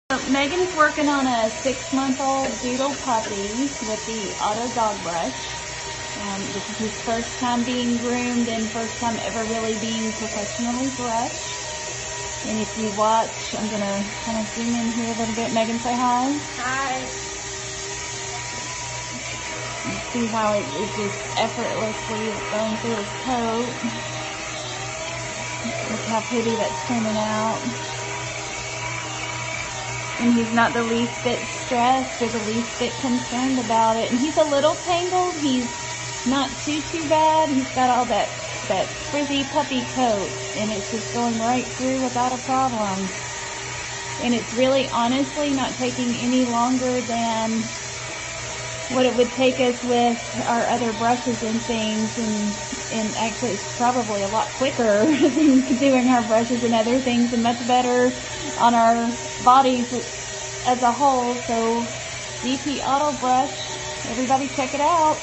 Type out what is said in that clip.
Megan's working on a 6-month-old doodle puppy with the auto dog brush. This is his first time being groomed and first time ever really being professionally brushed. And if you watch, I'm going to kind of zoom in here a little bit. Megan, say hi. Hi. You see how it is just effortlessly going through his coat. Look how pretty that's turning out. And he's not the least bit stressed or the least bit concerned about it. And he's a little tangled. He's not too bad. He's got all that frizzy puppy coat, and it's just going right through without a problem. And it's really honestly not taking any longer than what it would take us with our other brushes and things, and actually it's probably a lot quicker than doing our brushes and other things, and much better on our bodies as a whole. So DP Auto Brush, everybody check it out.